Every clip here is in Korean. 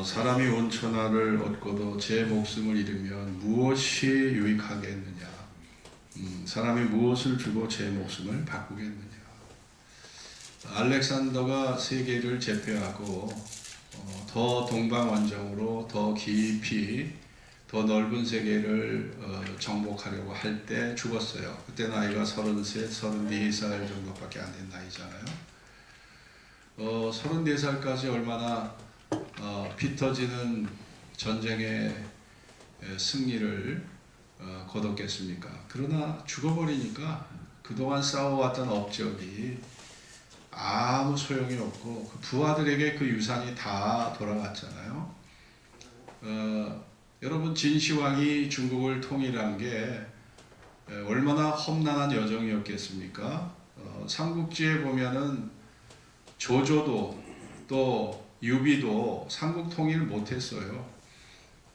사람이 온 천하를 얻고도 제 목숨을 잃으면 무엇이 유익하겠느냐? 사람이 무엇을 주고 제 목숨을 바꾸겠느냐? 알렉산더가 세계를 제패하고 더 동방원정으로 더 깊이 더 넓은 세계를 정복하려고 할 때 죽었어요. 그때 나이가 33, 34살 정도밖에 안 된 나이잖아요. 34살까지 얼마나 피 터지는 전쟁의 승리를 거뒀겠습니까? 그러나 죽어버리니까 그동안 싸워왔던 업적이 아무 소용이 없고 그 부하들에게 그 유산이 다 돌아갔잖아요. 여러분, 진시황이 중국을 통일한 게 얼마나 험난한 여정이었겠습니까? 삼국지에 보면은 조조도 또 유비도 삼국 통일 못했어요.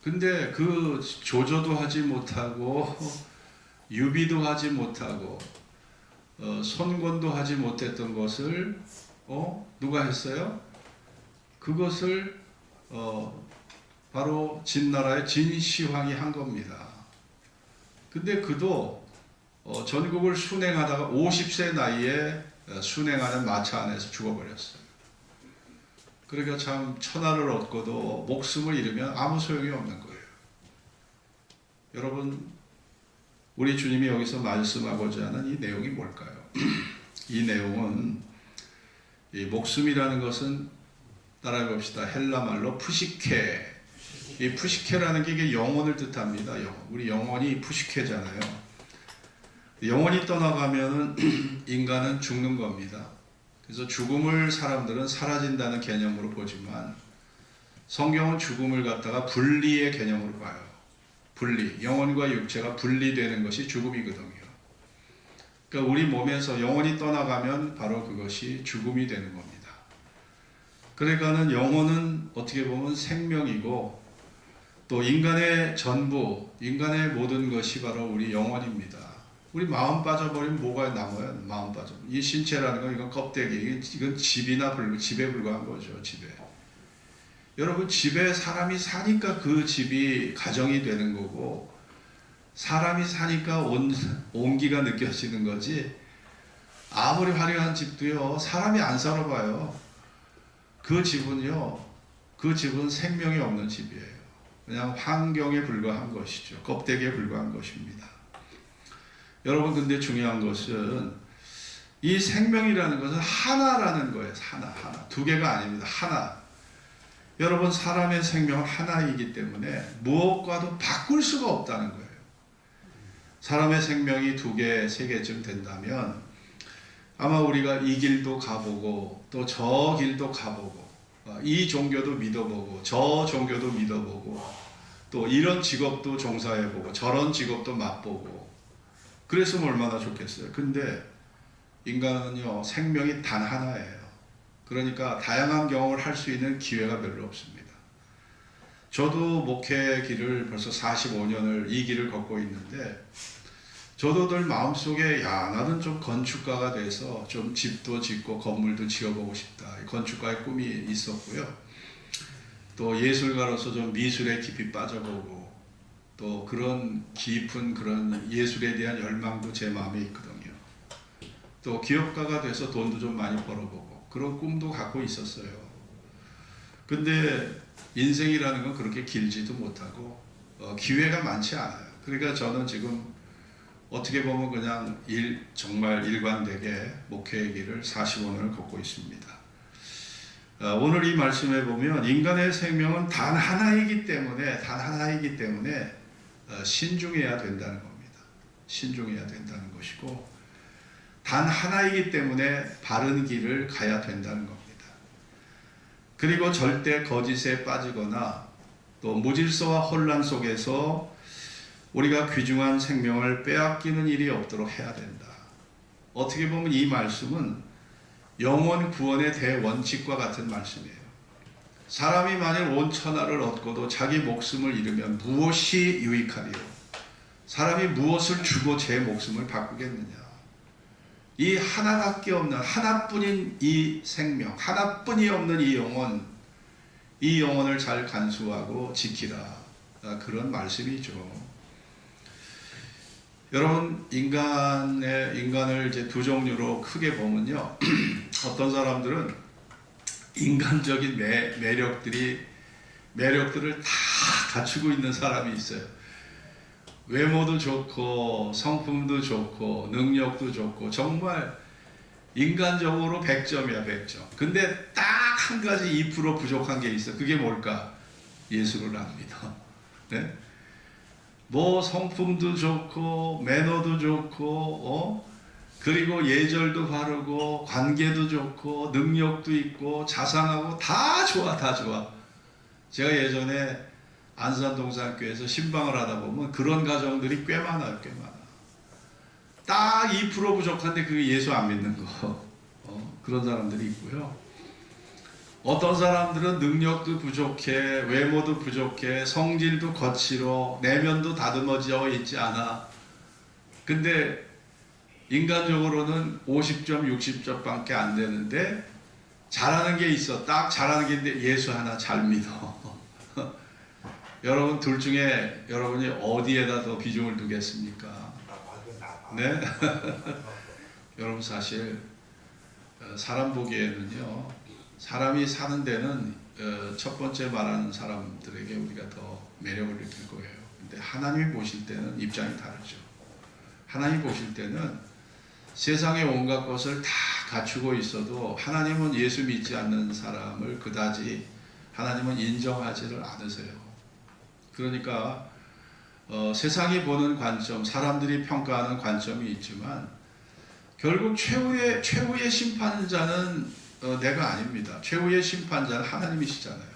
근데 그 조조도 하지 못하고 유비도 하지 못하고 손권도 하지 못했던 것을 누가 했어요? 그것을 바로 진나라의 진시황이 한 겁니다. 근데 그도 전국을 순행하다가 50세 나이에 순행하는 마차 안에서 죽어버렸어요. 그러니까 참 천하를 얻고도 목숨을 잃으면 아무 소용이 없는 거예요. 여러분, 우리 주님이 여기서 말씀하고자 하는 이 내용이 뭘까요? 이 내용은 이 목숨이라는 것은 따라해 봅시다. 헬라 말로 푸시케. 이 푸시케라는 게 이게 영혼을 뜻합니다. 우리 영혼이 푸시케잖아요. 영혼이 떠나가면은 인간은 죽는 겁니다. 그래서 죽음을 사람들은 사라진다는 개념으로 보지만 성경은 죽음을 갖다가 분리의 개념으로 봐요. 분리. 영혼과 육체가 분리되는 것이 죽음이거든요. 그러니까 우리 몸에서 영혼이 떠나가면 바로 그것이 죽음이 되는 겁니다. 그러니까는 영혼은 어떻게 보면 생명이고 또 인간의 전부, 인간의 모든 것이 바로 우리 영혼입니다. 우리 마음 빠져버리면 뭐가 남아요? 마음 빠져버리면. 이 신체라는 건 이건 껍데기, 이건 집에 불과한 거죠. 집에. 여러분, 집에 사람이 사니까 그 집이 가정이 되는 거고 사람이 사니까 온기가 느껴지는 거지, 아무리 화려한 집도요 사람이 안 살아봐요. 그 집은 생명이 없는 집이에요. 그냥 환경에 불과한 것이죠. 껍데기에 불과한 것입니다. 여러분, 근데 중요한 것은 이 생명이라는 것은 하나라는 거예요. 하나. 두 개가 아닙니다. 하나. 여러분, 사람의 생명은 하나이기 때문에 무엇과도 바꿀 수가 없다는 거예요. 사람의 생명이 2개, 3개쯤 된다면 아마 우리가 이 길도 가보고 또 저 길도 가보고 이 종교도 믿어보고 저 종교도 믿어보고 또 이런 직업도 종사해보고 저런 직업도 맛보고 그랬으면 얼마나 좋겠어요. 근데 인간은요, 생명이 단 하나예요. 그러니까 다양한 경험을 할 수 있는 기회가 별로 없습니다. 저도 목회 길을 벌써 45년을 이 길을 걷고 있는데 저도 늘 마음속에 나는 좀 건축가가 돼서 좀 집도 짓고 건물도 지어보고 싶다. 건축가의 꿈이 있었고요. 또 예술가로서 좀 미술에 깊이 빠져보고 또 그런 깊은 그런 예술에 대한 열망도 제 마음에 있거든요. 또 기업가가 돼서 돈도 좀 많이 벌어보고 그런 꿈도 갖고 있었어요. 근데 인생이라는 건 그렇게 길지도 못하고 기회가 많지 않아요. 그러니까 저는 지금 어떻게 보면 그냥 정말 일관되게 목회의 길을 45년을 걷고 있습니다. 오늘 이 말씀에 보면 인간의 생명은 단 하나이기 때문에 신중해야 된다는 겁니다. 신중해야 된다는 것이고 단 하나이기 때문에 바른 길을 가야 된다는 겁니다. 그리고 절대 거짓에 빠지거나 또 무질서와 혼란 속에서 우리가 귀중한 생명을 빼앗기는 일이 없도록 해야 된다. 어떻게 보면 이 말씀은 영혼 구원의 대원칙과 같은 말씀이에요. 사람이 만일 온 천하를 얻고도 자기 목숨을 잃으면 무엇이 유익하리요? 사람이 무엇을 주고 제 목숨을 바꾸겠느냐? 이 하나밖에 없는, 하나뿐인 이 생명, 하나뿐이 없는 이 영혼, 이 영혼을 잘 간수하고 지키라. 그런 말씀이죠. 여러분, 인간을 이제 두 종류로 크게 보면요. 어떤 사람들은 인간적인 매력들을 다 갖추고 있는 사람이 있어요. 외모도 좋고 성품도 좋고 능력도 좋고 정말 인간적으로 100점이야 100점. 근데 딱 한 가지 2% 부족한 게 있어. 그게 뭘까? 예수를 안 믿어. 네? 뭐 성품도 좋고 매너도 좋고 그리고 예절도 바르고 관계도 좋고 능력도 있고 자상하고 다 좋아. 제가 예전에 안산동산교회에서 신방을 하다 보면 그런 가정들이 꽤 많아요. 딱 2% 부족한데 그게 예수 안 믿는 거. 그런 사람들이 있고요. 어떤 사람들은 능력도 부족해, 외모도 부족해, 성질도 거칠어, 내면도 다듬어져 있지 않아. 근데 인간적으로는 50점, 60점밖에 안 되는데 잘하는 게 있어. 딱 잘하는 게 있는데 예수 하나 잘 믿어. 여러분 둘 중에 여러분이 어디에다 더 비중을 두겠습니까? 네? 여러분 사실 사람 보기에는요. 사람이 사는 데는 첫 번째 말하는 사람들에게 우리가 더 매력을 느낄 거예요. 근데 하나님이 보실 때는 입장이 다르죠. 하나님 보실 때는 세상의 온갖 것을 다 갖추고 있어도 하나님은 예수 믿지 않는 사람을 그다지 하나님은 인정하지를 않으세요. 그러니까 세상이 보는 관점, 사람들이 평가하는 관점이 있지만 결국 최후의 심판자는 내가 아닙니다. 최후의 심판자는 하나님이시잖아요.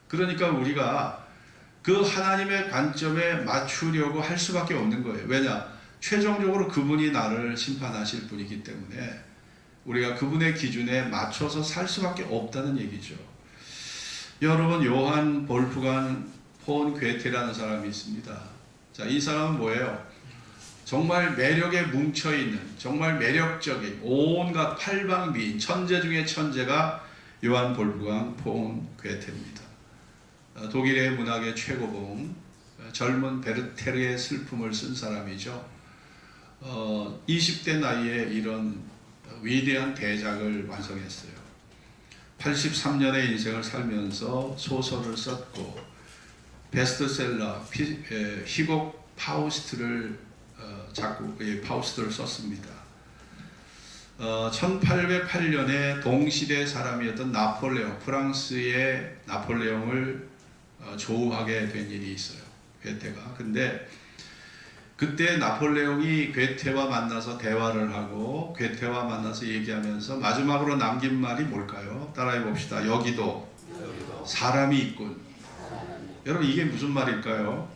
그러니까 우리가 그 하나님의 관점에 맞추려고 할 수밖에 없는 거예요. 왜냐? 최종적으로 그분이 나를 심판하실 분이기 때문에 우리가 그분의 기준에 맞춰서 살 수밖에 없다는 얘기죠. 여러분, 요한 볼프강 폰 괴테라는 사람이 있습니다. 자, 이 사람은 뭐예요? 정말 매력에 뭉쳐있는, 정말 매력적인 온갖 팔방미인 천재 중에 천재가 요한 볼프강 폰 괴테입니다. 독일의 문학의 최고봉, 젊은 베르테르의 슬픔을 쓴 사람이죠. 20대 나이에 이런 위대한 대작을 완성했어요. 83년의 인생을 살면서 소설을 썼고 베스트셀러 희곡 파우스트를 파우스트를 썼습니다. 1808년에 동시대 사람이었던 나폴레옹, 프랑스의 나폴레옹을 조우하게 된 일이 있어요. 괴테가. 근데 그때 나폴레옹이 괴테와 만나서 대화를 하고 괴테와 만나서 얘기하면서 마지막으로 남긴 말이 뭘까요? 따라해 봅시다. 여기도 사람이 있군. 여러분, 이게 무슨 말일까요?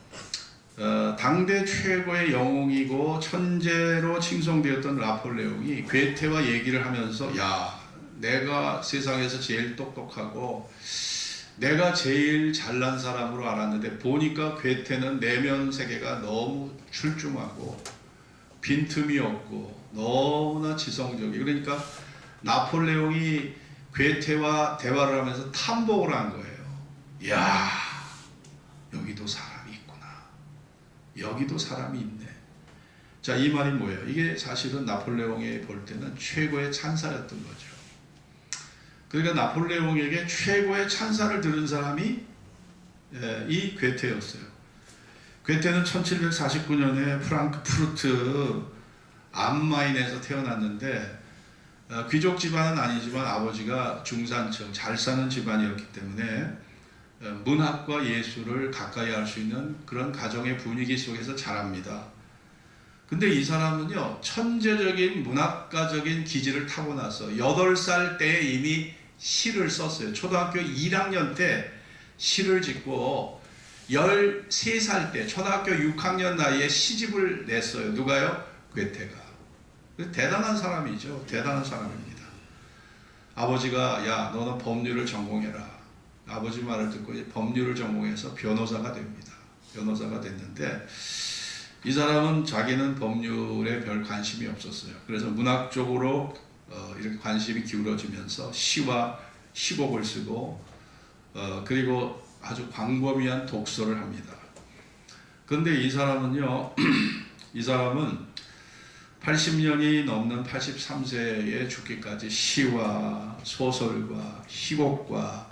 당대 최고의 영웅이고 천재로 칭송되었던 나폴레옹이 괴테와 얘기를 하면서 야, 내가 세상에서 제일 똑똑하고 내가 제일 잘난 사람으로 알았는데 보니까 괴테는 내면 세계가 너무 출중하고 빈틈이 없고 너무나 지성적이. 그러니까 나폴레옹이 괴테와 대화를 하면서 탐복을 한 거예요. 야, 여기도 사람이 있구나. 여기도 사람이 있네. 자, 이 말이 뭐예요? 이게 사실은 나폴레옹이 볼 때는 최고의 찬사였던 거죠. 그러니까 나폴레옹에게 최고의 찬사를 들은 사람이 이 괴테였어요. 괴테는 1749년에 프랑크푸르트 암마인에서 태어났는데 귀족 집안은 아니지만 아버지가 중산층 잘 사는 집안이었기 때문에 문학과 예술을 가까이 할 수 있는 그런 가정의 분위기 속에서 자랍니다. 근데 이 사람은요, 천재적인 문학가적인 기질을 타고나서 8살 때 이미 시를 썼어요. 초등학교 1학년 때 시를 짓고 13살 때 초등학교 6학년 나이에 시집을 냈어요. 누가요? 괴테가. 대단한 사람이죠. 대단한 사람입니다. 아버지가 야, 너는 법률을 전공해라. 아버지 말을 듣고 법률을 전공해서 변호사가 됩니다. 변호사가 됐는데 이 사람은 자기는 법률에 별 관심이 없었어요. 그래서 문학 쪽으로 이렇게 관심이 기울어지면서 시와 시곡을 쓰고 그리고 아주 광범위한 독서를 합니다. 그런데 이 사람은요, 이 사람은 80년이 넘는 83세에 죽기까지 시와 소설과 희곡과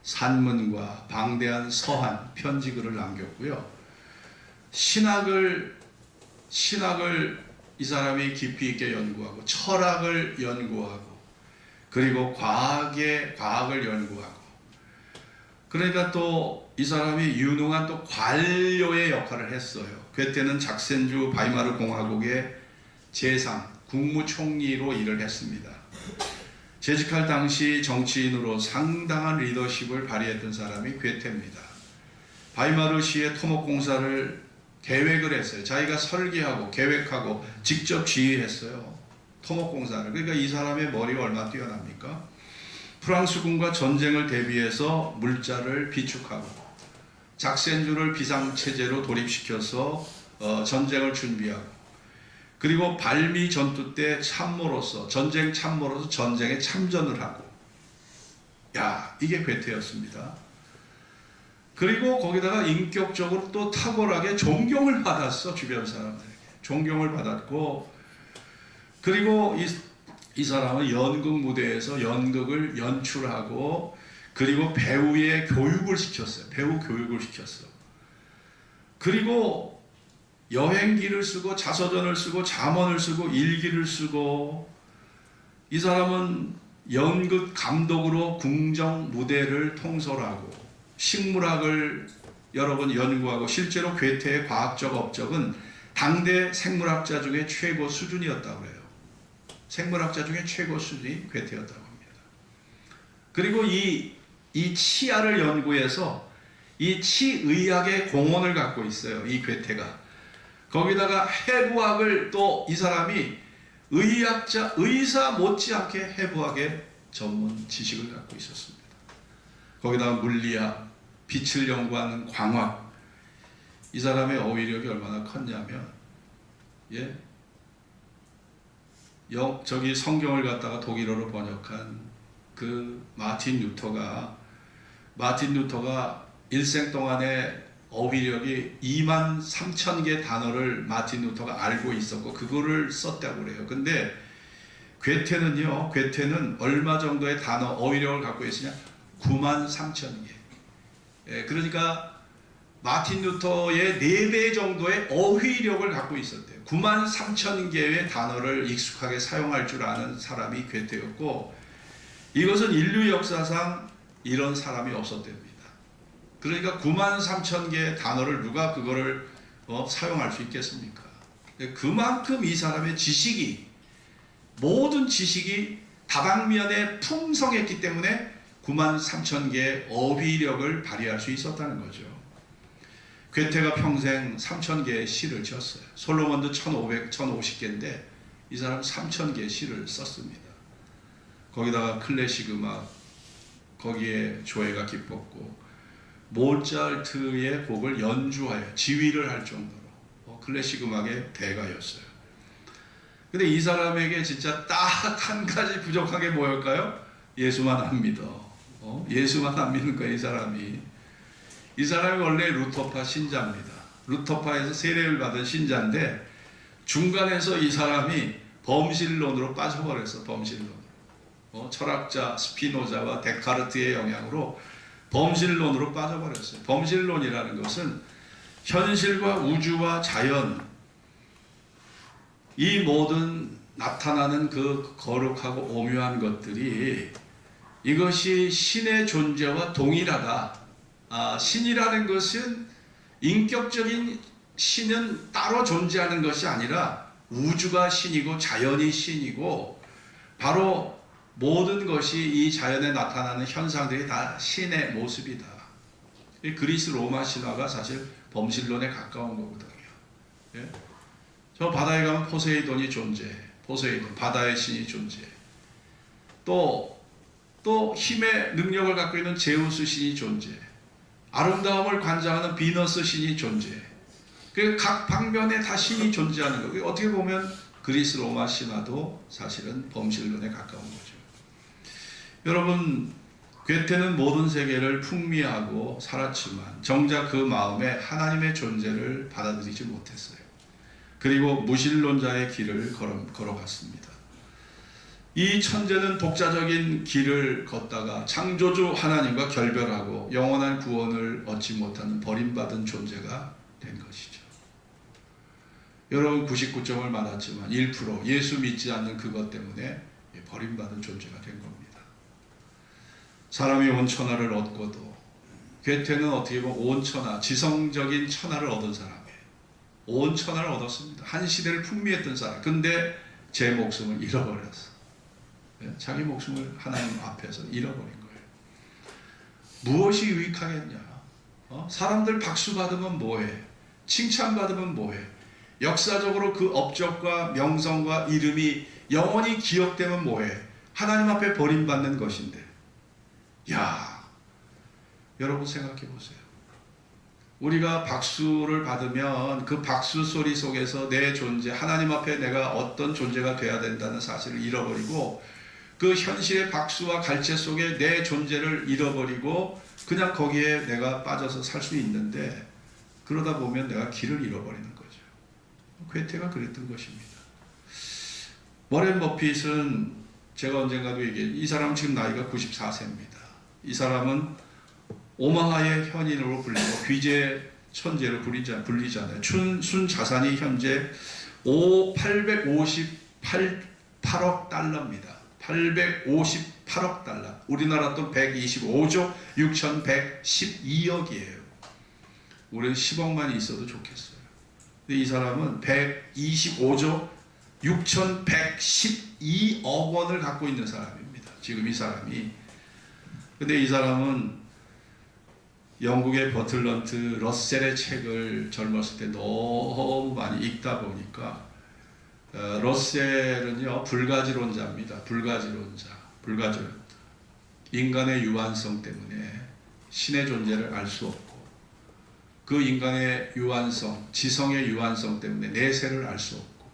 산문과 방대한 서한, 편지글을 남겼고요. 신학을 이 사람이 깊이 있게 연구하고, 철학을 연구하고, 그리고 과학을 연구하고, 그러니까 또 이 사람이 유능한 또 관료의 역할을 했어요. 괴테는 작센주 바이마르 공화국의 재상, 국무총리로 일을 했습니다. 재직할 당시 정치인으로 상당한 리더십을 발휘했던 사람이 괴테입니다. 바이마르시의 토목공사를 계획을 했어요. 자기가 설계하고 계획하고 직접 지휘했어요. 토목공사를. 그러니까 이 사람의 머리가 얼마나 뛰어납니까? 프랑스군과 전쟁을 대비해서 물자를 비축하고, 작센주를 비상체제로 돌입시켜서 전쟁을 준비하고, 그리고 발미 전투 때 전쟁 참모로서 전쟁에 참전을 하고, 이게 괴테였습니다. 그리고 거기다가 인격적으로 또 탁월하게 존경을 받았어. 주변 사람들에게 존경을 받았고, 그리고 이 사람은 연극 무대에서 연극을 연출하고, 그리고 배우의 교육을 시켰어요. 배우 교육을 시켰어. 그리고 여행기를 쓰고 자서전을 쓰고 잠언을 쓰고 일기를 쓰고, 이 사람은 연극 감독으로 궁정 무대를 통솔하고, 식물학을 여러 번 연구하고, 실제로 괴테의 과학적 업적은 당대 생물학자 중에 최고 수준이었다고 해요. 생물학자 중에 최고 수준이 괴테였다고 합니다. 그리고 이 치아를 연구해서 이 치의학의 공헌을 갖고 있어요. 이 괴테가. 거기다가 해부학을 또 이 사람이 의사 못지않게 해부학의 전문 지식을 갖고 있었습니다. 거기다가 물리학, 빛을 연구하는 광학, 이 사람의 어휘력이 얼마나 컸냐면, 저기 성경을 갖다가 독일어로 번역한 그 마틴 루터가 일생 동안에 어휘력이 23,000개 단어를 마틴 루터가 알고 있었고, 그거를 썼다고 그래요. 근데 괴테는 얼마 정도의 단어 어휘력을 갖고 있으냐? 93,000개. 그러니까 마틴 루터의 4배 정도의 어휘력을 갖고 있었대요. 93,000개의 단어를 익숙하게 사용할 줄 아는 사람이 괴테였고, 이것은 인류 역사상 이런 사람이 없었답니다. 그러니까 93,000개의 단어를 누가 그거를 사용할 수 있겠습니까? 그만큼 이 사람의 모든 지식이 다방면에 풍성했기 때문에 93,000개의 어휘력을 발휘할 수 있었다는 거죠. 괴테가 평생 3,000개의 시를 지었어요. 솔로몬도 1,550개인데 이 사람 3,000개의 시를 썼습니다. 거기다가 클래식 음악, 거기에 조예가 깊었고, 모차르트의 곡을 연주하여 지휘를 할 정도로 클래식 음악의 대가였어요. 근데 이 사람에게 진짜 딱 한 가지 부족한 게 뭐였을까요? 예수만 안 믿어. 예수만 안 믿는 거야, 이 사람이. 이 사람이 원래 루터파 신자입니다. 루터파에서 세례를 받은 신자인데, 중간에서 이 사람이 범실론으로 빠져버렸어. 범실론. 철학자 스피노자와 데카르트의 영향으로 범실론으로 빠져버렸어요. 범실론이라는 것은 현실과 우주와 자연, 이 모든 나타나는 그 거룩하고 오묘한 것들이 이것이 신의 존재와 동일하다. 신이라는 것은 인격적인 신은 따로 존재하는 것이 아니라 우주가 신이고 자연이 신이고, 바로 모든 것이 이 자연에 나타나는 현상들이 다 신의 모습이다. 그리스 로마 신화가 사실 범실론에 가까운 거거든요. 저 바다에 가면 포세이돈이 존재해. 포세이돈, 바다의 신이 존재해. 또 힘의 능력을 갖고 있는 제우스 신이 존재해. 아름다움을 관장하는 비너스 신이 존재해. 각 방면에 다 신이 존재하는 거예요. 어떻게 보면 그리스 로마 신화도 사실은 범실론에 가까운 거죠. 여러분, 괴테는 모든 세계를 풍미하고 살았지만 정작 그 마음에 하나님의 존재를 받아들이지 못했어요. 그리고 무신론자의 길을 걸어갔습니다. 이 천재는 독자적인 길을 걷다가 창조주 하나님과 결별하고 영원한 구원을 얻지 못하는 버림받은 존재가 된 것이죠. 여러분 99점을 맞았지만 1% 예수 믿지 않는 그것 때문에 버림받은 존재가 된 겁니다. 사람이 온 천하를 얻고도 괴테는 어떻게 보면 온 천하, 지성적인 천하를 얻은 사람이에요. 온 천하를 얻었습니다. 한 시대를 풍미했던 사람. 근데 제 목숨을 잃어버렸어. 자기 목숨을 하나님 앞에서 잃어버린 거예요. 무엇이 유익하겠냐? 사람들 박수 받으면 뭐해? 칭찬 받으면 뭐해? 역사적으로 그 업적과 명성과 이름이 영원히 기억되면 뭐해? 하나님 앞에 버림받는 것인데. 야, 여러분 생각해 보세요. 우리가 박수를 받으면 그 박수 소리 속에서 내 존재, 하나님 앞에 내가 어떤 존재가 돼야 된다는 사실을 잃어버리고 그 현실의 박수와 갈채 속에 내 존재를 잃어버리고 그냥 거기에 내가 빠져서 살 수 있는데 그러다 보면 내가 길을 잃어버리는 거죠. 괴테가 그랬던 것입니다. 워렌 버핏은 제가 언젠가도 얘기했죠. 이 사람 지금 나이가 94세입니다. 이 사람은 오마하의 현인으로 불리고 귀재 천재로 불리잖아요. 순 자산이 현재 858억 달러입니다. 858억 달러. 우리나라 돈 125조 6112억이에요. 우리는 10억만 있어도 좋겠어요. 근데 이 사람은 125조 6112억 원을 갖고 있는 사람입니다. 지금 이 사람이. 근데 이 사람은 영국의 버틀런트 러셀의 책을 젊었을 때 너무 많이 읽다 보니까 러셀은요 불가지론자입니다. 불가지론자. 인간의 유한성 때문에 신의 존재를 알 수 없고 그 인간의 유한성, 지성의 유한성 때문에 내세를 알 수 없고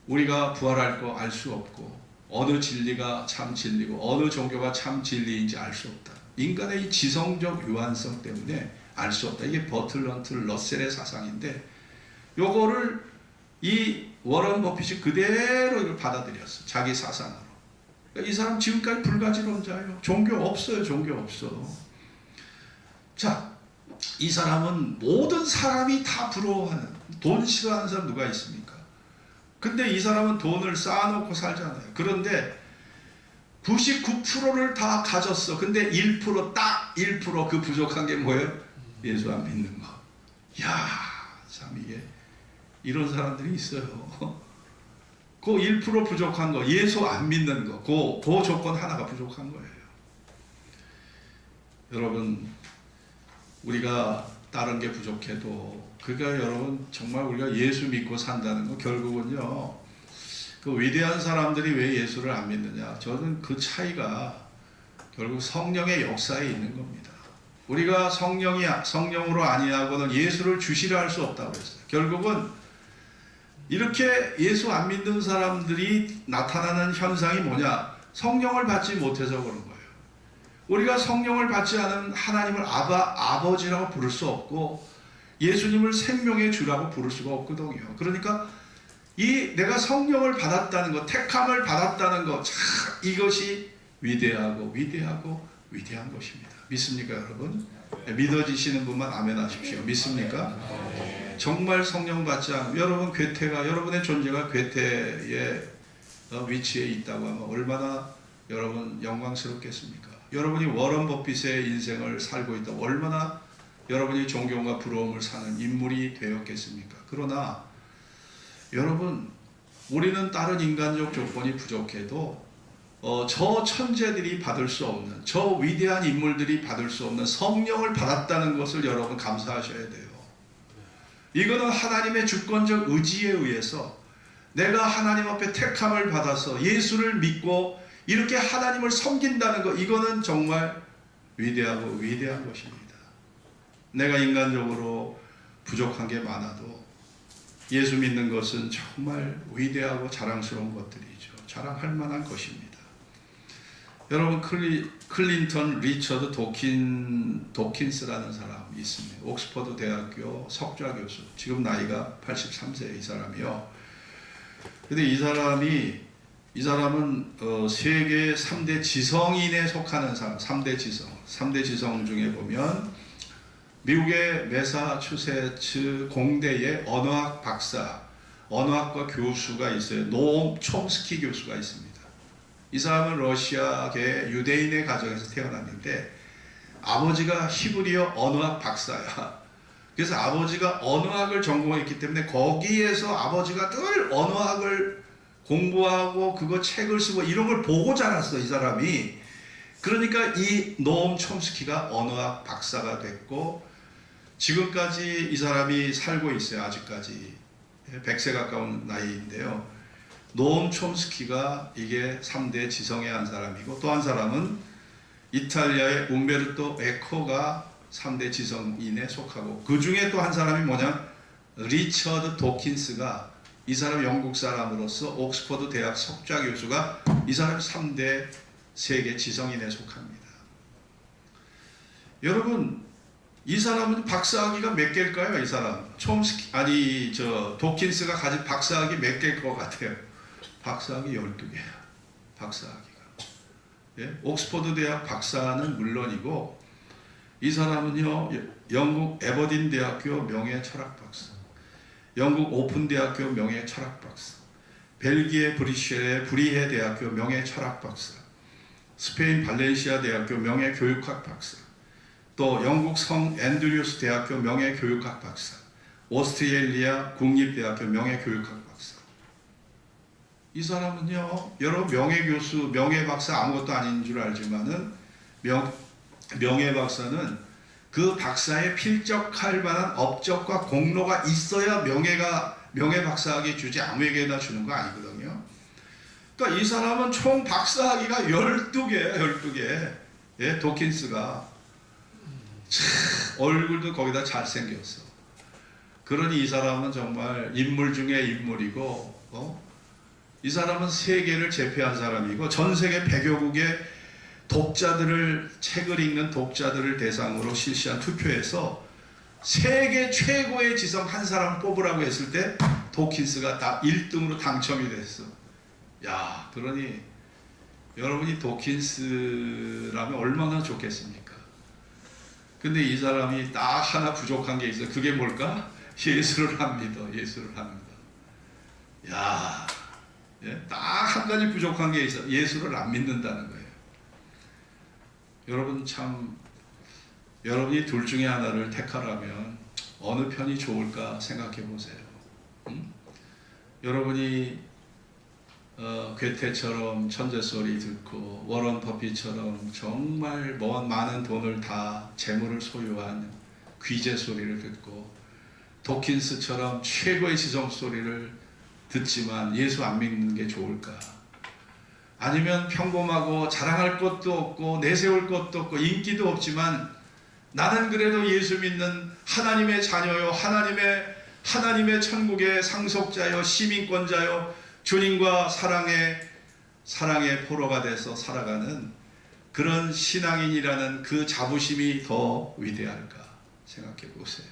우리가 부활할 거 알 수 없고 어느 진리가 참 진리고 어느 종교가 참 진리인지 알 수 없다. 인간의 이 지성적 유한성 때문에 알 수 없다. 이게 버틀런트 러셀의 사상인데 요거를 이 워런 버핏이 그대로 이걸 받아들였어. 자기 사상으로. 그러니까 이 사람 지금까지 불가지론자예요. 종교 없어요. 종교 없어. 자, 이 사람은 모든 사람이 다 부러워하는, 돈 싫어하는 사람 누가 있습니까? 근데 이 사람은 돈을 쌓아놓고 살잖아요. 그런데 99%를 다 가졌어. 근데 1%, 딱 1% 그 부족한 게 뭐예요? 예수 안 믿는 거. 야, 참 이게 이런 사람들이 있어요. 그 1% 부족한 거, 예수 안 믿는 거, 그 조건 하나가 부족한 거예요. 여러분, 우리가 다른 게 부족해도 그러니까 여러분 정말 우리가 예수 믿고 산다는 거 결국은요. 그 위대한 사람들이 왜 예수를 안 믿느냐? 저는 그 차이가 결국 성령의 역사에 있는 겁니다. 우리가 성령으로 아니하고는 예수를 주시려 할 수 없다고 했어요. 결국은 이렇게 예수 안 믿는 사람들이 나타나는 현상이 뭐냐? 성령을 받지 못해서 그런 거예요. 우리가 성령을 받지 않은 하나님을 아버지라고 부를 수 없고 예수님을 생명의 주라고 부를 수가 없거든요. 그러니까 내가 성령을 받았다는 것, 택함을 받았다는 것, 참 이것이 위대한 것입니다. 믿습니까, 여러분? 믿어지시는 분만 아멘 하십시오. 믿습니까? 정말 성령 받지 않으면 여러분 괴테가, 여러분의 존재가 괴테의 위치에 있다고 하면 얼마나 여러분 영광스럽겠습니까? 여러분이 워런 버핏의 인생을 살고 있다면 얼마나 여러분이 존경과 부러움을 사는 인물이 되었겠습니까? 그러나 여러분, 우리는 다른 인간적 조건이 부족해도 저 천재들이 받을 수 없는, 저 위대한 인물들이 받을 수 없는 성령을 받았다는 것을 여러분 감사하셔야 돼요. 이거는 하나님의 주권적 의지에 의해서 내가 하나님 앞에 택함을 받아서 예수를 믿고 이렇게 하나님을 섬긴다는 것, 이거는 정말 위대한 것입니다. 내가 인간적으로 부족한 게 많아도 예수 믿는 것은 정말 위대하고 자랑스러운 것들이죠. 자랑할 만한 것입니다. 여러분 클린턴 리처드 도킨스라는 사람이 있습니다. 옥스퍼드 대학교 석좌 교수. 지금 나이가 83세 이 사람이요. 근데 이 사람은 세계 3대 지성인에 속하는 사람. 3대 지성 중에 보면 미국의 매사추세츠 공대의 언어학 박사, 언어학과 교수가 있어요. 노엄 촘스키 교수가 있습니다. 이 사람은 러시아계 유대인의 가정에서 태어났는데 아버지가 히브리어 언어학 박사야. 그래서 아버지가 언어학을 전공했기 때문에 거기에서 아버지가 늘 언어학을 공부하고 그거 책을 쓰고 이런 걸 보고 자랐어, 이 사람이. 그러니까 이 노엄 촘스키가 언어학 박사가 됐고 지금까지 이 사람이 살고 있어요. 아직까지 100세 가까운 나이인데요. 노엄 촘스키가 이게 3대 지성의 한 사람이고 또 한 사람은 이탈리아의 움베르토 에코가 3대 지성인에 속하고 그 중에 또 한 사람이 뭐냐, 리처드 도킨스가, 이 사람 영국 사람으로서 옥스퍼드 대학 석좌 교수가 이 사람이 3대 세계 지성인에 속합니다. 여러분, 이 사람은 박사학위가 몇 개일까요? 이 사람 도킨스가 가진 박사학위 몇 개일 것 같아요? 박사학위 12개야. 박사학위가. 예? 옥스퍼드 대학 박사는 물론이고 이 사람은요, 영국 에버딘 대학교 명예 철학 박사, 영국 오픈 대학교 명예 철학 박사, 벨기에 브뤼셀의 브리헤 대학교 명예 철학 박사, 스페인 발렌시아 대학교 명예 교육학 박사, 또 영국 성 앤드류스 대학교 명예 교육학 박사, 오스트레일리아 국립대학교 명예 교육학 박사. 이 사람은요, 여러 명예 교수, 명예 박사 아무것도 아닌 줄 알지만은 명예 박사는 그 박사에 필적할 만한 업적과 공로가 있어야 명예 박사학위 주지 아무에게나 주는 거 아니거든요. 그러니까 이 사람은 총 박사학위가 12개야, 12개. 예, 도킨스가. 참, 얼굴도 거기다 잘생겼어. 그러니 이 사람은 정말 인물 중에 인물이고, 이 사람은 세계를 제패한 사람이고, 전 세계 100여국의 책을 읽는 독자들을 대상으로 실시한 투표에서 세계 최고의 지성 한 사람 뽑으라고 했을 때 도킨스가 다 1등으로 당첨이 됐어. 야, 그러니 여러분이 도킨스라면 얼마나 좋겠습니까? 근데 이 사람이 딱 하나 부족한 게 있어요. 그게 뭘까? 예수를 안 믿어. 예수를 안 믿어. 야, 딱 한 가지 부족한 게 있어. 예수를 안 믿는다는 거예요. 여러분, 여러분이 둘 중에 하나를 택하라면 어느 편이 좋을까 생각해 보세요. 여러분이 괴테처럼 천재소리 듣고 워런 버핏처럼 정말 많은 돈을 다 재물을 소유한 귀재 소리를 듣고 도킨스처럼 최고의 지성 소리를 듣지만 예수 안 믿는 게 좋을까? 아니면 평범하고 자랑할 것도 없고 내세울 것도 없고 인기도 없지만 나는 그래도 예수 믿는 하나님의 자녀요, 하나님의 천국의 상속자요, 시민권자요, 주님과 사랑의 포로가 돼서 살아가는 그런 신앙인이라는 그 자부심이 더 위대할까 생각해 보세요.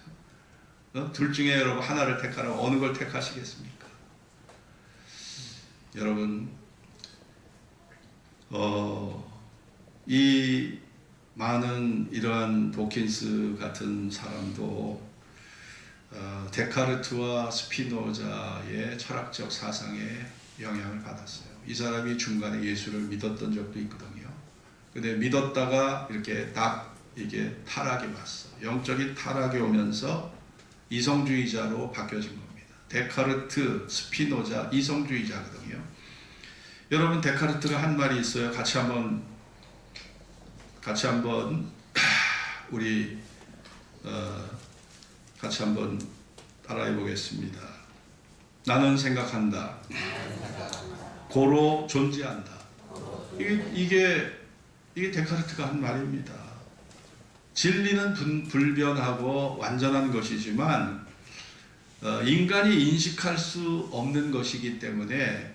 둘 중에 여러분 하나를 택하라면 어느 걸 택하시겠습니까? 여러분, 이 많은 이러한 도킨스 같은 사람도 데카르트와 스피노자의 철학적 사상에 영향을 받았어요. 이 사람이 중간에 예수를 믿었던 적도 있거든요. 근데 믿었다가 이렇게 이게 타락이 왔어. 영적인 타락이 오면서 이성주의자로 바뀌어진 겁니다. 데카르트, 스피노자, 이성주의자거든요. 여러분, 데카르트가 한 말이 있어요. 같이 한번 우리 같이 한번 따라해 보겠습니다. 나는 생각한다. 고로 존재한다. 이게 데카르트가 한 말입니다. 진리는 불변하고 완전한 것이지만 인간이 인식할 수 없는 것이기 때문에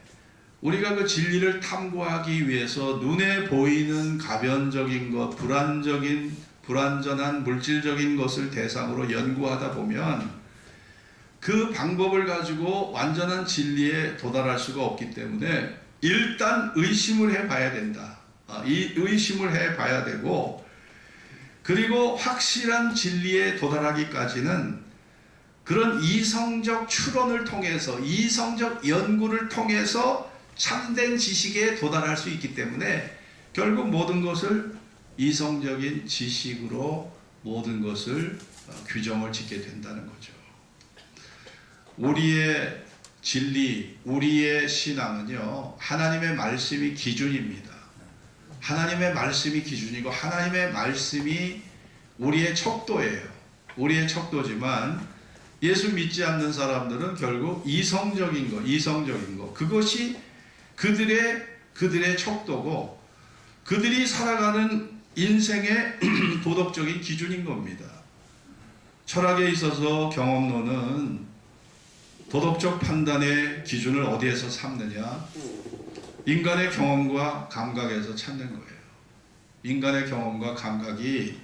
우리가 그 진리를 탐구하기 위해서 눈에 보이는 가변적인 것, 불완전한 물질적인 것을 대상으로 연구하다 보면 그 방법을 가지고 완전한 진리에 도달할 수가 없기 때문에 일단 의심을 해봐야 된다. 이 의심을 해봐야 되고, 그리고 확실한 진리에 도달하기까지는 그런 이성적 추론을 통해서, 이성적 연구를 통해서 참된 지식에 도달할 수 있기 때문에 결국 모든 것을 이성적인 지식으로 모든 것을 규정을 짓게 된다는 거죠. 우리의 진리, 우리의 신앙은요, 하나님의 말씀이 기준입니다. 하나님의 말씀이 기준이고 하나님의 말씀이 우리의 척도예요. 우리의 척도지만 예수 믿지 않는 사람들은 결국 이성적인 것, 그것이 그들의 척도고 그들이 살아가는 인생의 도덕적인 기준인 겁니다. 철학에 있어서 경험론은 도덕적 판단의 기준을 어디에서 삼느냐? 인간의 경험과 감각에서 찾는 거예요. 인간의 경험과 감각이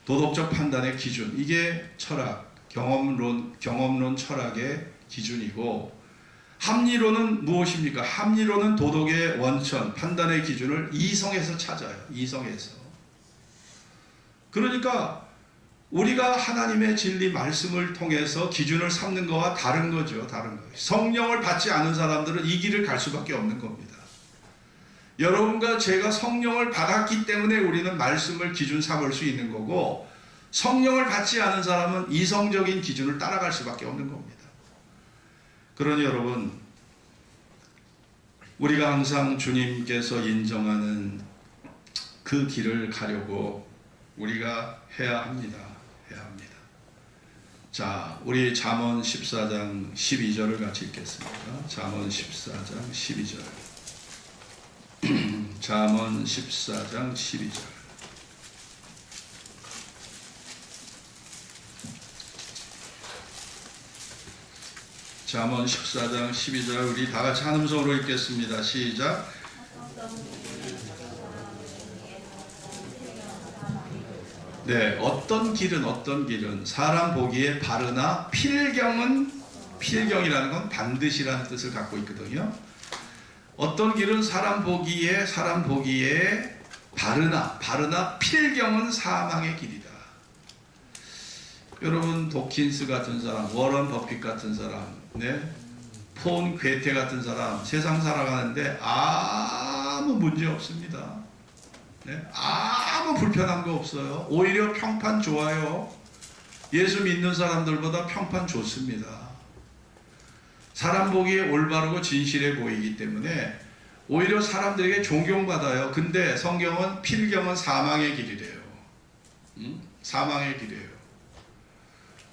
도덕적 판단의 기준, 이게 철학, 경험론 철학의 기준이고, 합리론은 무엇입니까? 합리론은 도덕의 원천, 판단의 기준을 이성에서 찾아요. 이성에서. 그러니까 우리가 하나님의 진리 말씀을 통해서 기준을 삼는 것과 다른 거죠. 다른 거예요. 성령을 받지 않은 사람들은 이 길을 갈 수밖에 없는 겁니다. 여러분과 제가 성령을 받았기 때문에 우리는 말씀을 기준 삼을 수 있는 거고, 성령을 받지 않은 사람은 이성적인 기준을 따라갈 수밖에 없는 겁니다. 그러니 여러분, 우리가 항상 주님께서 인정하는 그 길을 가려고 우리가 해야 합니다. 자, 우리 잠언 14장 12절을 같이 읽겠습니다. 잠언 14장 12절. 잠언 14장 12절. 잠언 14장 12절 우리 다 같이 한 음성으로 읽겠습니다. 시작. 네, 어떤 길은 사람 보기에 바르나 필경이라는 건 반드시라는 뜻을 갖고 있거든요. 어떤 길은 사람 보기에 바르나 필경은 사망의 길이다. 여러분, 도킨스 같은 사람, 워런 버핏 같은 사람, 폰 괴테 같은 사람, 세상 살아가는데 아무 문제 없습니다. 아무 불편한 거 없어요. 오히려 평판 좋아요. 예수 믿는 사람들보다 평판 좋습니다. 사람 보기에 올바르고 진실해 보이기 때문에 오히려 사람들에게 존경받아요. 근데 성경은 필경은 사망의 길이래요. 사망의 길이에요.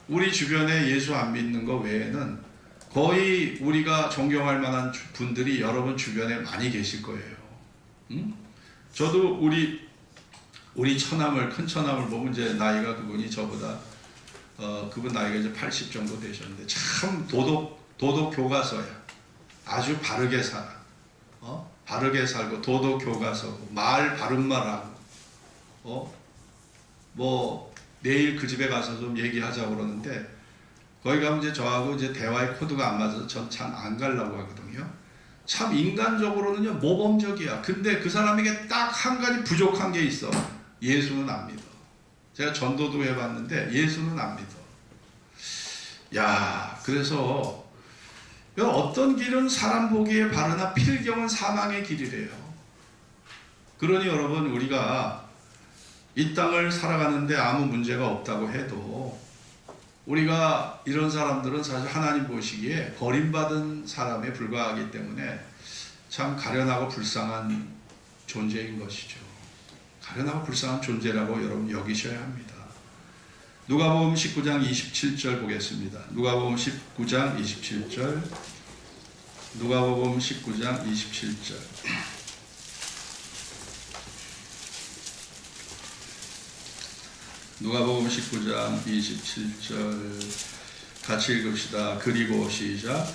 우리 주변에 예수 안 믿는 거 외에는 거의 우리가 존경할 만한 분들이 여러분 주변에 많이 계실 거예요. 저도 우리 처남을, 큰 처남을 보면 이제 나이가 그분이 저보다 그분 나이가 이제 80 정도 되셨는데 참 도덕 교과서야. 아주 바르게 살아. 바르게 살고 도덕 교과서고 말 바른 말하고 뭐 내일 그 집에 가서 좀 얘기하자고 그러는데 거기 가면 이제 저하고 이제 대화의 코드가 안 맞아서 전 참 안 가려고 하거든요. 참 인간적으로는요 모범적이야. 근데 그 사람에게 딱 한 가지 부족한 게 있어. 예수는 안 믿어. 제가 전도도 해봤는데 예수는 안 믿어. 야, 그래서 어떤 길은 사람 보기에 바르나 필경은 사망의 길이래요. 그러니 여러분, 우리가 이 땅을 살아가는데 아무 문제가 없다고 해도 우리가 이런 사람들은 사실 하나님 보시기에 버림받은 사람에 불과하기 때문에 참 가련하고 불쌍한 존재인 것이죠. 가련하고 불쌍한 존재라고 여러분 여기셔야 합니다. 누가복음 19장 27절 보겠습니다. 누가복음 19장 27절. 누가복음 19장 27절. 누가복음 19장 27절 같이 읽읍시다. 그리고 시작.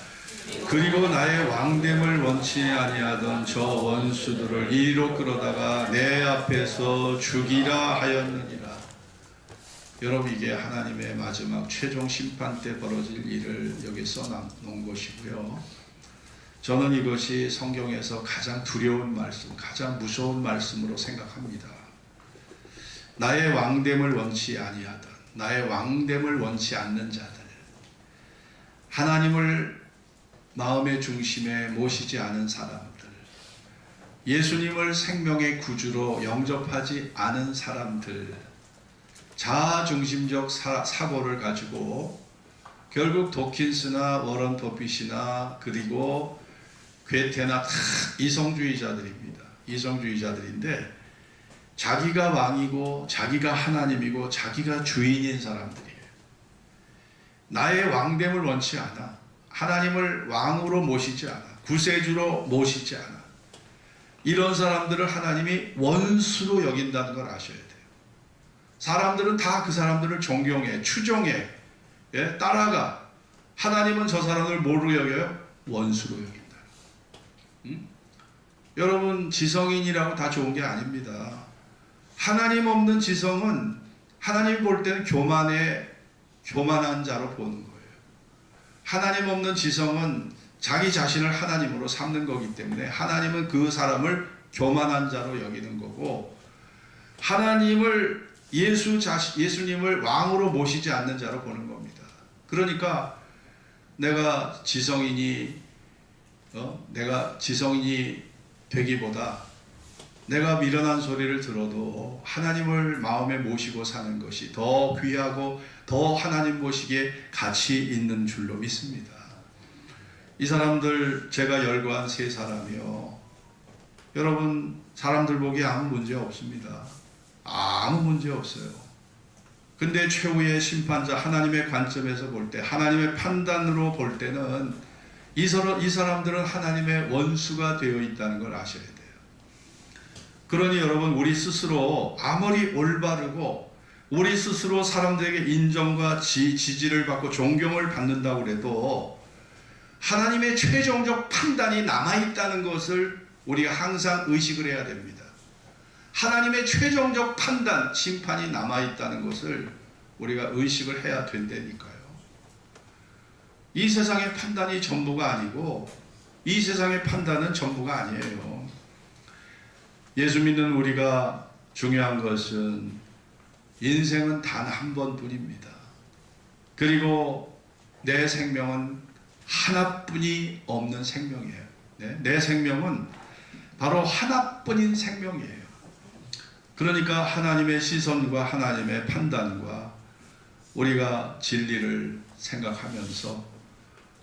그리고 나의 왕됨을 원치 아니하던 저 원수들을 이리로 끌어다가 내 앞에서 죽이라 하였느니라. 여러분, 이게 하나님의 마지막 최종 심판 때 벌어질 일을 여기 써놓은 것이고요. 저는 이것이 성경에서 가장 두려운 말씀, 가장 무서운 말씀으로 생각합니다. 나의 왕됨을 원치 아니하던, 나의 왕됨을 원치 않는 자들, 하나님을 마음의 중심에 모시지 않은 사람들, 예수님을 생명의 구주로 영접하지 않은 사람들, 자아중심적 사고를 가지고 결국 도킨스나 워런 버핏이나 그리고 괴테나 다 이성주의자들입니다. 이성주의자들인데 자기가 왕이고 자기가 하나님이고 자기가 주인인 사람들이에요. 나의 왕됨을 원치 않아. 하나님을 왕으로 모시지 않아. 구세주로 모시지 않아. 이런 사람들을 하나님이 원수로 여긴다는 걸 아셔야 돼요. 사람들은 다 그 사람들을 존경해, 추종해, 따라가. 하나님은 저 사람을 뭐로 여겨요? 원수로 여긴다. 여러분, 지성인이라고 다 좋은 게 아닙니다. 하나님 없는 지성은 하나님 볼 때는 교만한 자로 보는 거예요. 하나님 없는 지성은 자기 자신을 하나님으로 삼는 거기 때문에 하나님은 그 사람을 교만한 자로 여기는 거고, 하나님을 예수님을 왕으로 모시지 않는 자로 보는 겁니다. 그러니까 내가 지성인이 되기보다 내가 미련한 소리를 들어도 하나님을 마음에 모시고 사는 것이 더 귀하고 더 하나님 보시기에 가치 있는 줄로 믿습니다. 이 사람들, 제가 열거한 세 사람이요, 여러분, 사람들 보기에 아무 문제 없습니다. 아무 문제 없어요. 근데 최후의 심판자 하나님의 관점에서 볼 때, 하나님의 판단으로 볼 때는 이 사람들은 하나님의 원수가 되어 있다는 걸 아셔야 돼요. 그러니 여러분, 우리 스스로 아무리 올바르고 우리 스스로 사람들에게 인정과 지지를 받고 존경을 받는다고 해도 하나님의 최종적 판단이 남아있다는 것을 우리가 항상 의식을 해야 됩니다. 하나님의 최종적 판단, 심판이 남아있다는 것을 우리가 의식을 해야 된다니까요. 이 세상의 판단이 전부가 아니고 이 세상의 판단은 전부가 아니에요. 예수 믿는 우리가 중요한 것은 인생은 단 한 번뿐입니다. 그리고 내 생명은 하나뿐이 없는 생명이에요. 내 생명은 바로 하나뿐인 생명이에요. 그러니까 하나님의 시선과 하나님의 판단과 우리가 진리를 생각하면서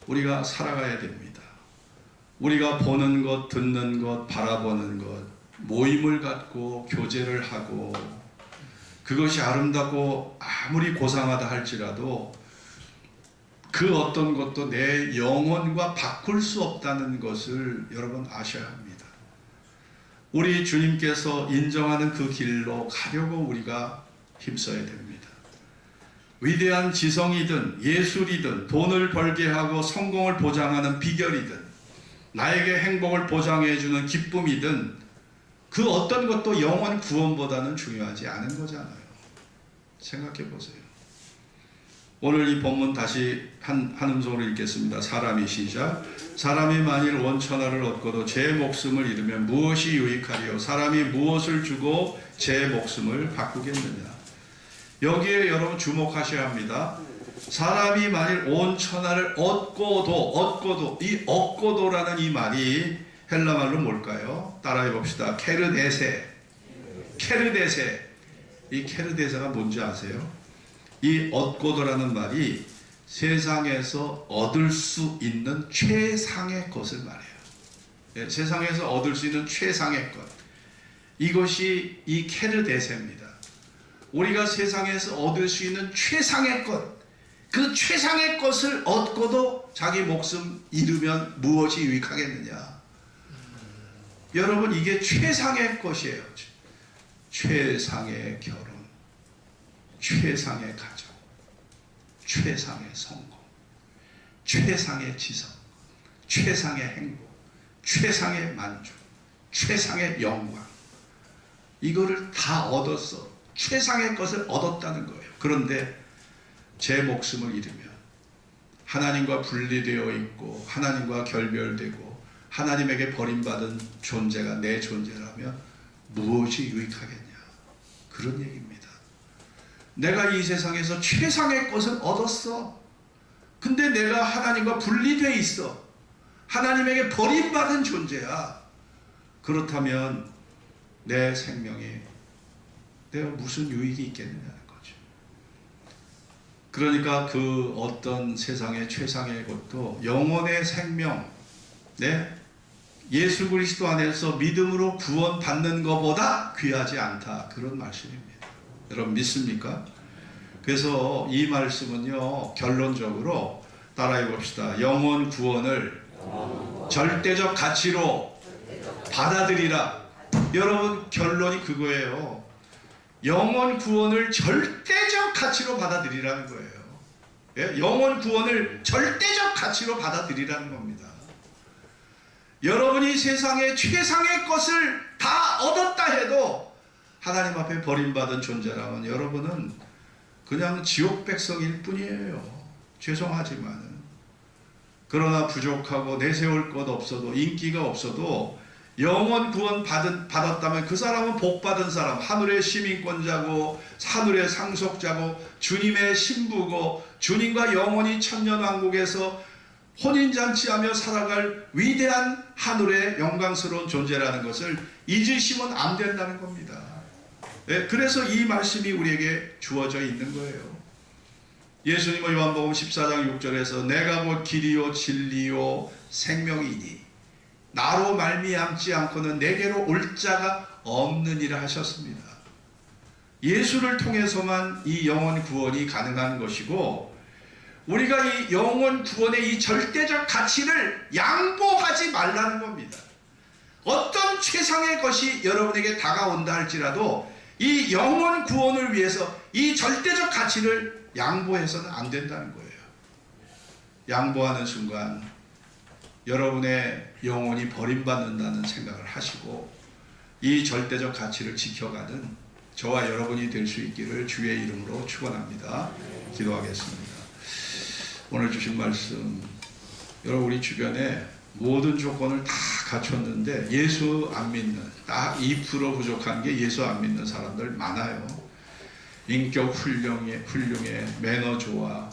우리가 살아가야 됩니다. 우리가 보는 것, 듣는 것, 바라보는 것, 모임을 갖고 교제를 하고 그것이 아름답고 아무리 고상하다 할지라도 그 어떤 것도 내 영혼과 바꿀 수 없다는 것을 여러분 아셔야 합니다. 우리 주님께서 인정하는 그 길로 가려고 우리가 힘써야 됩니다. 위대한 지성이든 예술이든 돈을 벌게 하고 성공을 보장하는 비결이든 나에게 행복을 보장해주는 기쁨이든 그 어떤 것도 영혼 구원보다는 중요하지 않은 거잖아요. 생각해 보세요. 오늘 이 본문 다시 한 음성으로 읽겠습니다. 사람이 시작. 사람이 만일 원천하를 얻고도 제 목숨을 잃으면 무엇이 유익하리요? 사람이 무엇을 주고 제 목숨을 바꾸겠느냐? 여기에 여러분 주목하셔야 합니다. 사람이 만일 온 천하를 얻고도 이 얻고도라는 이 말이 헬라말로 뭘까요? 따라해 봅시다. 케르데세. 이 케르데세가 뭔지 아세요? 이 얻고도라는 말이 세상에서 얻을 수 있는 최상의 것을 말해요. 세상에서 얻을 수 있는 최상의 것. 이것이 이 케르데세입니다. 우리가 세상에서 얻을 수 있는 최상의 것, 그 최상의 것을 얻고도 자기 목숨 잃으면 무엇이 유익하겠느냐? 여러분, 이게 최상의 것이에요. 최상의 결혼, 최상의 가정, 최상의 성공, 최상의 지성, 최상의 행복, 최상의 만족, 최상의 영광, 이거를 다 얻었어. 최상의 것을 얻었다는 거예요. 그런데 제 목숨을 잃으면 하나님과 분리되어 있고 하나님과 결별되고 하나님에게 버림받은 존재가 내 존재라면 무엇이 유익하겠냐, 그런 얘기입니다. 내가 이 세상에서 최상의 것을 얻었어. 근데 내가 하나님과 분리되어 있어. 하나님에게 버림받은 존재야. 그렇다면 내 생명에 내가 무슨 유익이 있겠느냐는 거죠. 그러니까 그 어떤 세상의 최상의 것도 영혼의 생명, 예수 그리스도 안에서 믿음으로 구원받는 것보다 귀하지 않다, 그런 말씀입니다. 여러분 믿습니까? 그래서 이 말씀은요, 결론적으로 따라해 봅시다. 영혼 구원을 절대적 가치로 받아들이라. 여러분 결론이 그거예요. 영혼 구원을 절대적 가치로 받아들이라는 거예요. 영혼 구원을 절대적 가치로 받아들이라는 겁니다. 여러분이 세상의 최상의 것을 다 얻었다 해도 하나님 앞에 버림받은 존재라면 여러분은 그냥 지옥 백성일 뿐이에요. 죄송하지만은. 그러나 부족하고 내세울 것 없어도 인기가 없어도 영원 구원 받았다면 그 사람은 복받은 사람, 하늘의 시민권자고 하늘의 상속자고 주님의 신부고 주님과 영원히 천년왕국에서 혼인잔치하며 살아갈 위대한 하늘의 영광스러운 존재라는 것을 잊으시면 안 된다는 겁니다. 그래서 이 말씀이 우리에게 주어져 있는 거예요. 예수님은 요한복음 14장 6절에서 내가 곧 길이요 진리요 생명이니 나로 말미암지 않고는 내게로 올 자가 없느니라 하셨습니다. 예수를 통해서만 이 영혼 구원이 가능한 것이고, 우리가 이 영혼 구원의 이 절대적 가치를 양보하지 말라는 겁니다. 어떤 최상의 것이 여러분에게 다가온다 할지라도 이 영혼 구원을 위해서 이 절대적 가치를 양보해서는 안 된다는 거예요. 양보하는 순간 여러분의 영혼이 버림받는다는 생각을 하시고 이 절대적 가치를 지켜가는 저와 여러분이 될 수 있기를 주의 이름으로 축원합니다. 기도하겠습니다. 오늘 주신 말씀, 여러분 우리 주변에 모든 조건을 다 갖췄는데 예수 안 믿는, 딱 2% 부족한 게 예수 안 믿는 사람들 많아요. 인격 훌륭해, 매너 좋아,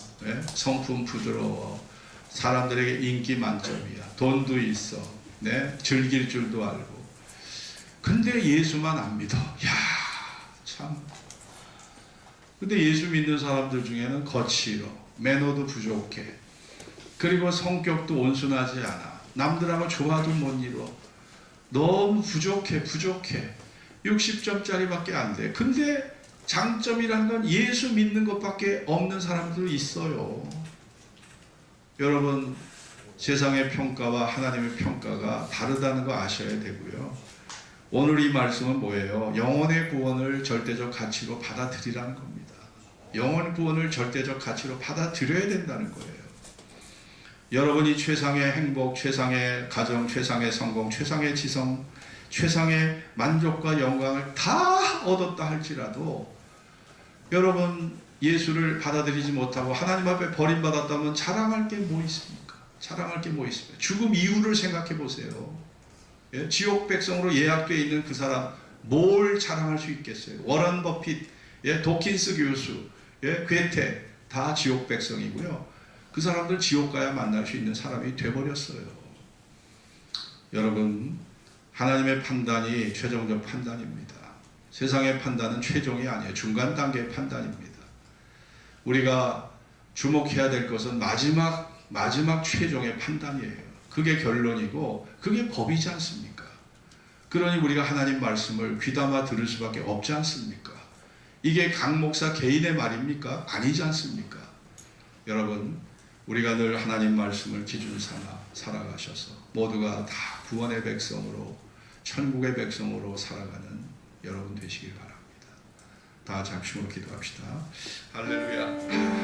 성품 부드러워, 사람들에게 인기 만점이야, 돈도 있어, 즐길 줄도 알고. 근데 예수만 안 믿어. 야, 참. 근데 예수 믿는 사람들 중에는 거칠어, 매너도 부족해, 그리고 성격도 온순하지 않아, 남들하고 조화도 못 이뤄, 너무 부족해. 60점짜리 밖에 안 돼. 근데 장점이란 건 예수 믿는 것밖에 없는 사람도 있어요. 여러분, 세상의 평가와 하나님의 평가가 다르다는 거 아셔야 되고요. 오늘 이 말씀은 뭐예요? 영혼의 구원을 절대적 가치로 받아들이라는 겁니다. 영혼 구원을 절대적 가치로 받아들여야 된다는 거예요. 여러분이 최상의 행복, 최상의 가정, 최상의 성공, 최상의 지성, 최상의 만족과 영광을 다 얻었다 할지라도 여러분 예수를 받아들이지 못하고 하나님 앞에 버림받았다면 자랑할 게 뭐 있습니까? 죽음 이후를 생각해 보세요. 지옥 백성으로 예약되어 있는 그 사람 뭘 자랑할 수 있겠어요? 워런 버핏, 도킨스 교수, 괴테 다 지옥 백성이고요. 그 사람들 지옥 가야 만날 수 있는 사람이 돼버렸어요. 여러분, 하나님의 판단이 최종적 판단입니다. 세상의 판단은 최종이 아니에요. 중간 단계의 판단입니다. 우리가 주목해야 될 것은 마지막 최종의 판단이에요. 그게 결론이고 그게 법이지 않습니까? 그러니 우리가 하나님 말씀을 귀담아 들을 수밖에 없지 않습니까? 이게 강 목사 개인의 말입니까? 아니지 않습니까? 여러분, 우리가 늘 하나님 말씀을 기준 삼아 살아가셔서 모두가 다 구원의 백성으로, 천국의 백성으로 살아가는 여러분 되시길 바랍니다. 다 잠시 후 기도합시다. 할렐루야.